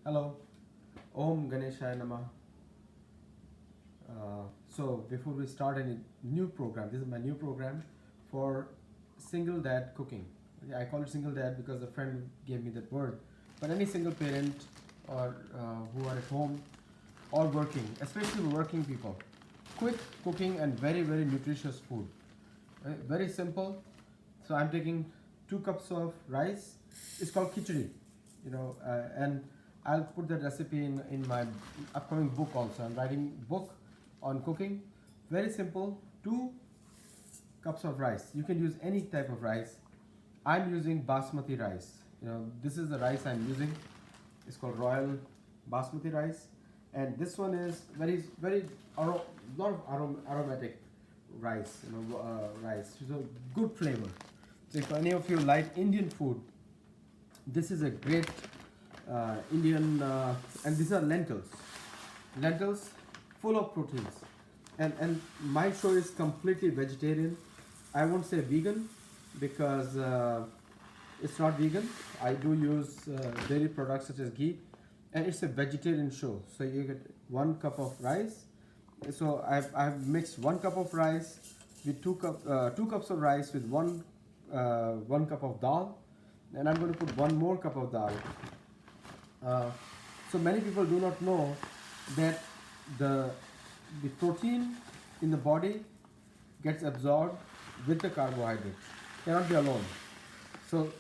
Hello, Om Ganeshaya Namah. So before we start any new program, this is my new program for single dad cooking. Okay, I call it single dad because a friend gave me that word. But any single parent or who are at home or working, especially working people, quick cooking and very nutritious food. Very simple. So I'm taking 2 cups of rice. It's called Khichadi, and I'll put that recipe in my upcoming book also. I'm writing book on cooking. Very simple. 2 cups of rice. You can use any type of rice. I'm using Basmati rice. This is the rice I'm using. It's called Royal Basmati rice, and this one is very lot of aromatic rice. Rice. So good flavor. So if any of you like Indian food, this is a great Indian, and these are lentils. Lentils full of proteins. And my show is completely vegetarian. I won't say vegan because it's not vegan. I do use dairy products such as ghee, and it's a vegetarian show. So you get 1 cup of rice. So I've mixed 1 cup of rice with 2 cups of rice with 1 cup of dal, and I'm going to put 1 more cup of dal. So many people do not know that the protein in the body gets absorbed with the carbohydrate. Cannot be alone. So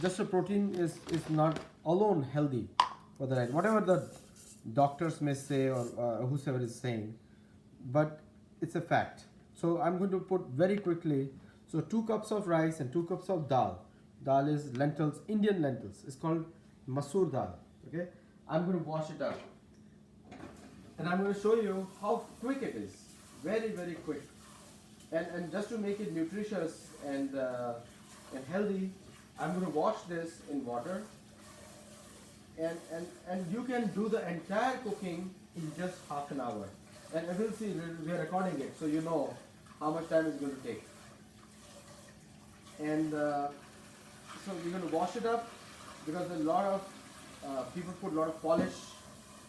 just a protein is not alone healthy for the diet. Whatever the doctors may say or whosoever is saying, but it's a fact. So I'm going to put very quickly. So 2 cups of rice and 2 cups of dal. Dal is lentils, Indian lentils. It's called Masoor dal. Okay, I'm going to wash it up, and I'm going to show you how quick it is. Very quick. And just to make it nutritious and healthy, I'm going to wash this in water. And you can do the entire cooking in just half an hour. And we'll see, we are recording it, so you know how much time it's going to take. And so we're going to wash it up because a lot of people put a lot of polish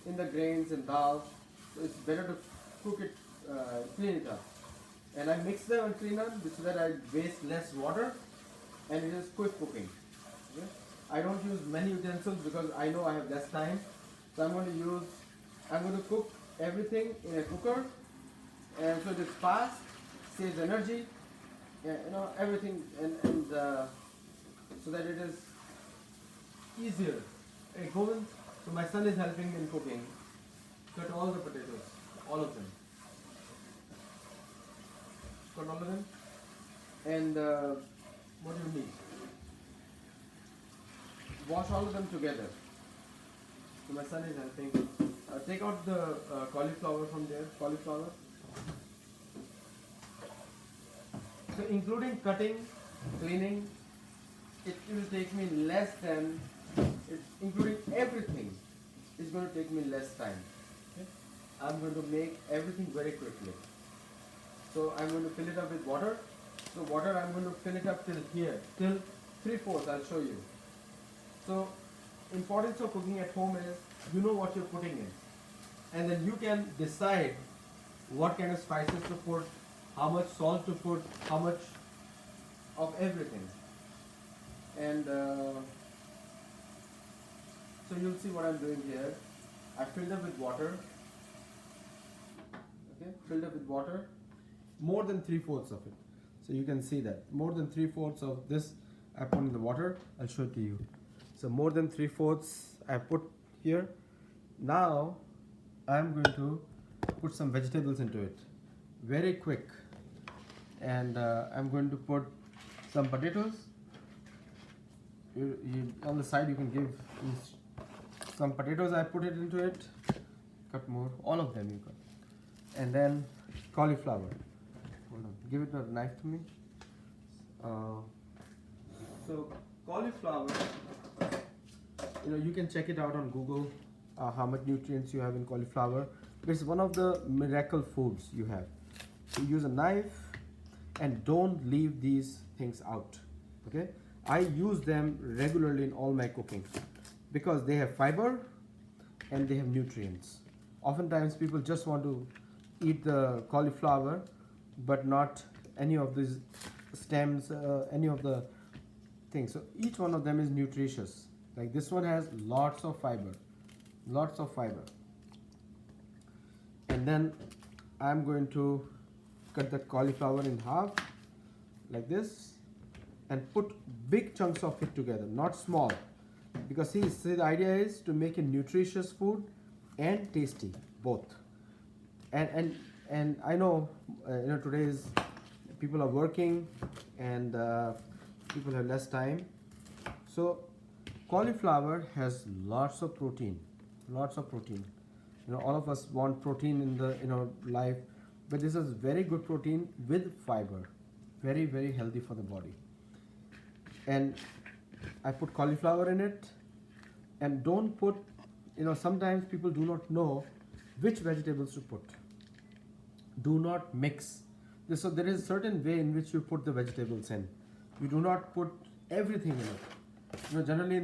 in the grains and dal. So it's better to cook it, clean it up. And I mix them and clean them so that I waste less water, and it is quick cooking. Okay? I don't use many utensils because I know I have less time. So I'm going to cook everything in a cooker, and so it is fast, saves energy, everything, and so that it is easier. Hey, Govind, so my son is helping in cooking. Cut all the potatoes, all of them. Cut all of them. And what do you need? Wash all of them together. So my son is helping. Take out the cauliflower from there. Cauliflower. So including cutting, cleaning, it will take me less than, including everything, it's going to take me less time. Okay? I'm going to make everything very quickly. So I'm going to fill it up with water. So water, I'm going to fill it up till here, till 3/4. I'll show you. So importance of cooking at home is you know what you're putting in, and then you can decide what kind of spices to put, how much salt to put, how much of everything. And so you'll see what I'm doing here. I filled up with water. Okay, filled up with water. More than 3/4 of it. So you can see that. More than 3/4 of this I put in the water. I'll show it to you. So more than 3/4 I put here. Now I'm going to put some vegetables into it. Very quick. And I'm going to put some potatoes. On the side you can give some potatoes. I put it into it. Cut more. All of them you cut. And then cauliflower. Hold on. Give it a knife to me. So cauliflower, you can check it out on Google, how much nutrients you have in cauliflower. It's one of the miracle foods you have. So use a knife and don't leave these things out. Okay, I use them regularly in all my cooking. because they have fiber and they have nutrients. Oftentimes people just want to eat the cauliflower but not any of these stems, any of the things. So each one of them is nutritious. Like this one has lots of fiber, lots of fiber. And then I'm going to cut the cauliflower in half like this and put big chunks of it together, not small, because see the idea is to make a nutritious food and tasty both. And I know today is people are working and people have less time. So cauliflower has lots of protein, lots of protein. All of us want protein in our life, but this is very good protein with fiber, very very healthy for the body. And I put cauliflower in it, and don't put, sometimes people do not know which vegetables to put. Do not mix. So there is a certain way in which you put the vegetables in. You do not put everything in it. Generally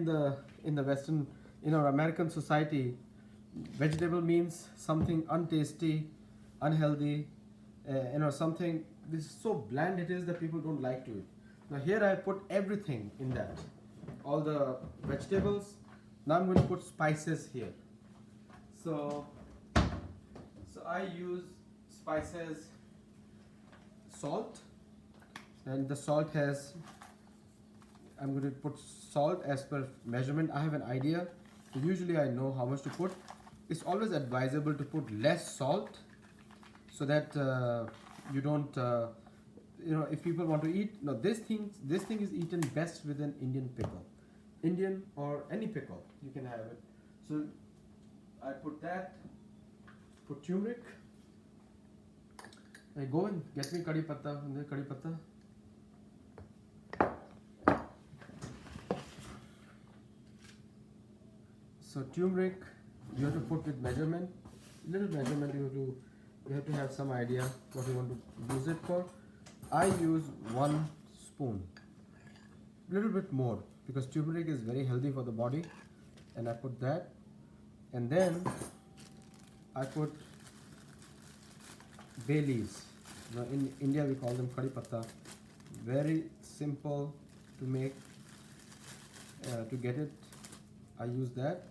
in the Western, American society, vegetable means something untasty, unhealthy, something which is so bland it is that people don't like to eat. Now here I put everything in that, all the vegetables. Now I'm going to put spices here. So I use spices, salt, and the salt has, I'm going to put salt as per measurement. I have an idea. So usually I know how much to put. It's always advisable to put less salt so that you don't, if people want to eat, no, this thing is eaten best with an Indian pickle. Indian or any pickle, you can have it. So I put that, put turmeric. Hey, go and get me curry patta. So turmeric, you have to put with measurement. Little measurement, you have to have some idea what you want to use it for. I use 1 spoon, little bit more, because turmeric is very healthy for the body, and I put that. And then I put bay leaves. In India we call them curry patta. Very simple to make, to get it. I use that,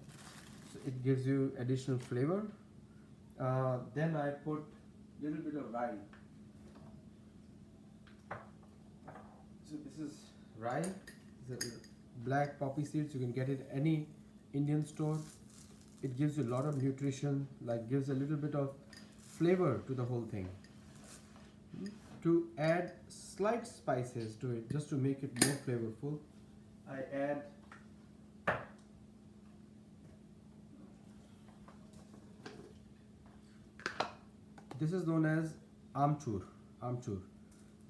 so it gives you additional flavor. Then I put little bit of rye. So this is rye. It's a black poppy seeds. You can get it any Indian store. It gives you a lot of nutrition, like gives a little bit of flavor to the whole thing. To add slight spices to it, just to make it more flavorful, I add this is known as amchur.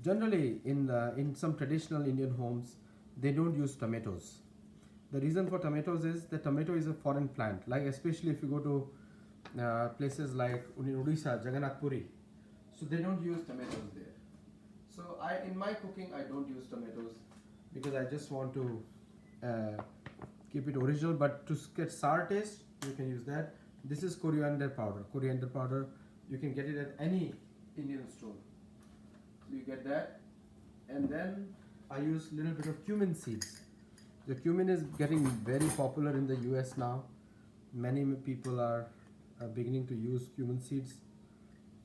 Generally in some traditional Indian homes, they don't use tomatoes. The reason for tomatoes is the tomato is a foreign plant, like especially if you go to places like Odisha, Jagannath Puri, so they don't use tomatoes there. So in my cooking I don't use tomatoes because I just want to keep it original, but to get sour taste you can use that. This is coriander powder. You can get it at any Indian store. So you get that, and then I use little bit of cumin seeds. The cumin is getting very popular in the US now. Many people are beginning to use cumin seeds.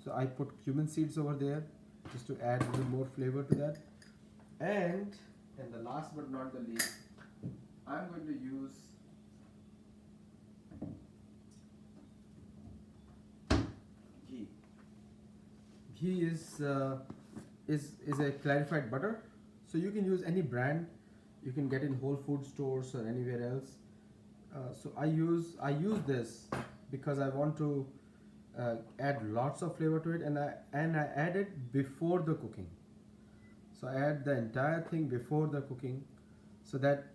So I put cumin seeds over there just to add a little more flavor to that. And the last but not the least, I'm going to use ghee. Ghee is a clarified butter. So you can use any brand. You can get in Whole Food stores or anywhere else. So I use this because I want to add lots of flavor to it, and I add it before the cooking. So I add the entire thing before the cooking, so that,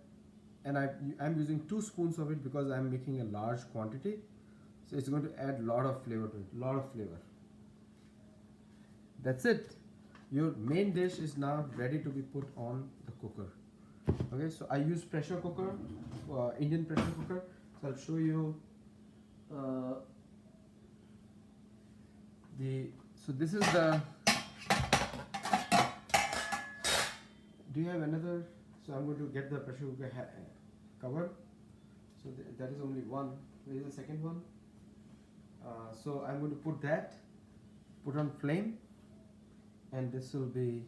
and I'm using 2 spoons of it because I'm making a large quantity. So it's going to add lot of flavor to it, lot of flavor. That's it. Your main dish is now ready to be put on the cooker. Okay, so I use pressure cooker, Indian pressure cooker. So I'll show you uh, so this is the, do you have another? So I'm going to get the pressure cooker cover. So that is only one. Where is the second one? So I'm going to put that, put on flame, and this will be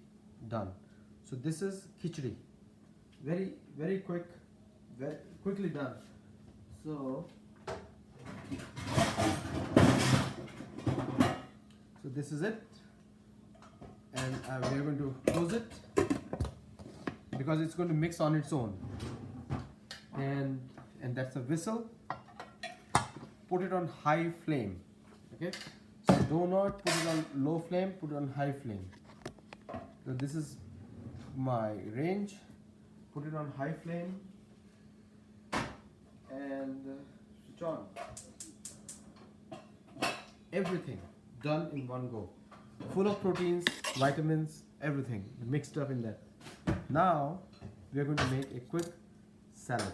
done. So this is khichdi, very quick, very quickly done. So this is it, and we are going to close it because it's going to mix on its own, and that's a whistle. Put it on high flame, okay? So do not put it on low flame, put it on high flame. So this is my range. Put it on high flame and switch on. Everything done in one go. Full of proteins, vitamins, everything mixed up in that. Now we are going to make a quick salad.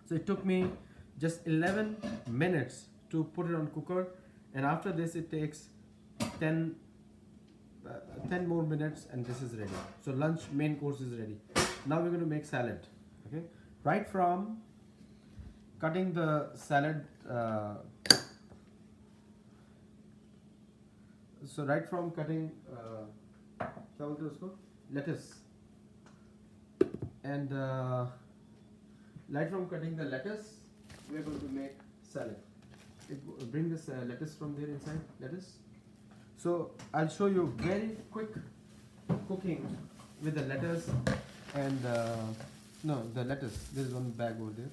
So it took me just 11 minutes to put it on cooker, and after this it takes 10 more minutes and this is ready. So lunch main course is ready. Now we're going to make salad. Okay, right from cutting the salad, so right from cutting lettuce, and right from cutting the lettuce, we are going to make salad. Bring this lettuce from there inside, lettuce. So I'll show you very quick cooking with the lettuce and the lettuce. There's one bag over there,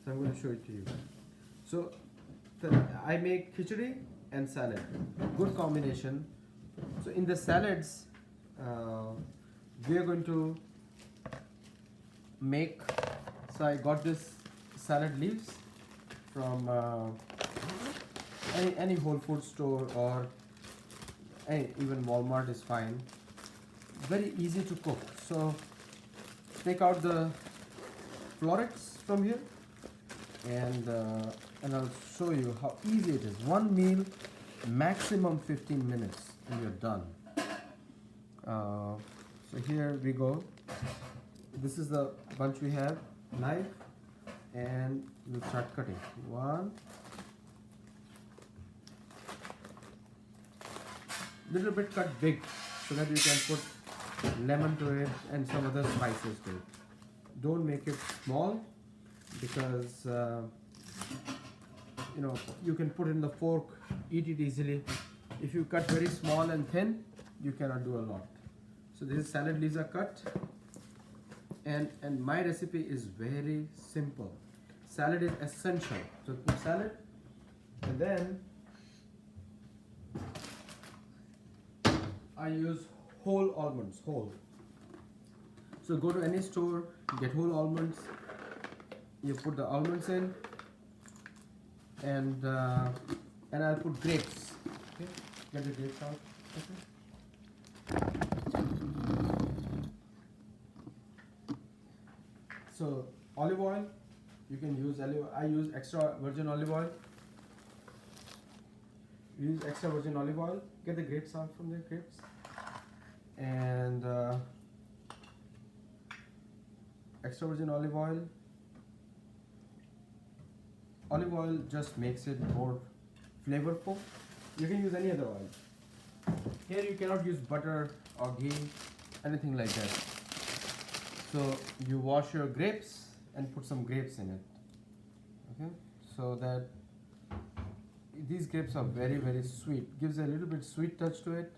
so I'm going to show it to you. So I make khichdi and salad, good combination. So in the salads, we are going to make. So I got this salad leaves from any Whole Food store, or even Walmart is fine. Very easy to cook. So take out the florets from here, and I'll show you how easy it is. One meal, maximum 15 minutes, and you're done. So here we go. This is the bunch we have. Knife, and we'll start cutting. One, little bit cut big so that you can put lemon to it and some other spices to it. Don't make it small because you can put in the fork, eat it easily. If you cut very small and thin, you cannot do a lot. So this salad leaves are cut. And my recipe is very simple. Salad is essential. So put salad, and then I use whole almonds, whole. So go to any store, get whole almonds. You put the almonds in, and I'll put grapes. Okay, get the grapes out. Okay. So olive oil, you can use I use extra virgin olive oil. Use extra virgin olive oil. Get the grapes out from the grapes, and extra virgin olive oil. Olive oil just makes it more flavorful. You can use any other oil. Here you cannot use butter or ghee, anything like that. So you wash your grapes and put some grapes in it. Okay, so that these grapes are very sweet. Gives a little bit sweet touch to it,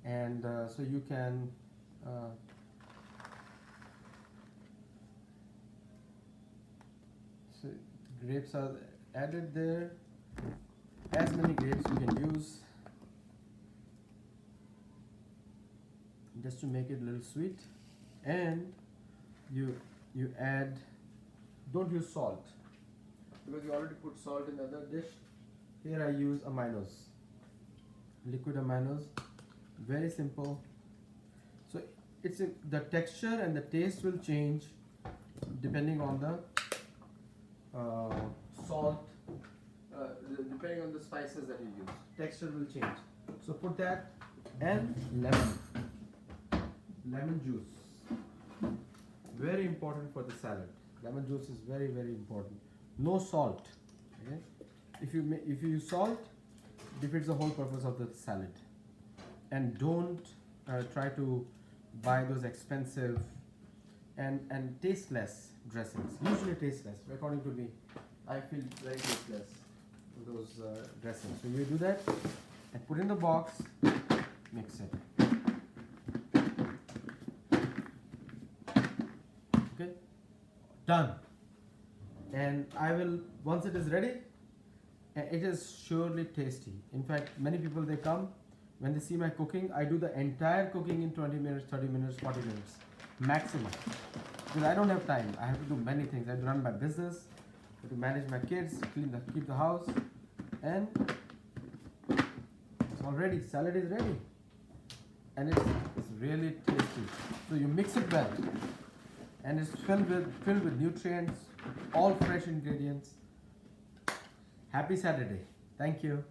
and so you can so grapes are added there. As many grapes you can use, just to make it a little sweet. And you add, don't use salt because you already put salt in the other dish. Here I use aminos, liquid aminos, very simple. So the texture and the taste will change depending on the salt, depending on the spices that you use. Texture will change. So put that, and lemon juice. Very important for the salad. Lemon juice is very, very important. No salt. Okay? If you use salt, defeats the whole purpose of the salad. And don't try to buy those expensive and tasteless dressings. Usually tasteless. According to me, I feel very tasteless with those dressings. So you do that and put in the box. Mix it. Okay, done. And I will, once it is ready, it is surely tasty. In fact, many people, they come, when they see my cooking, I do the entire cooking in 20 minutes, 30 minutes, 40 minutes maximum, because I don't have time. I have to do many things. I have to run my business, I have to manage my kids, keep the house, and it's all ready. Salad is ready, and it's really tasty. So you mix it well, and it's filled with nutrients, all fresh ingredients. Happy Saturday. Thank you.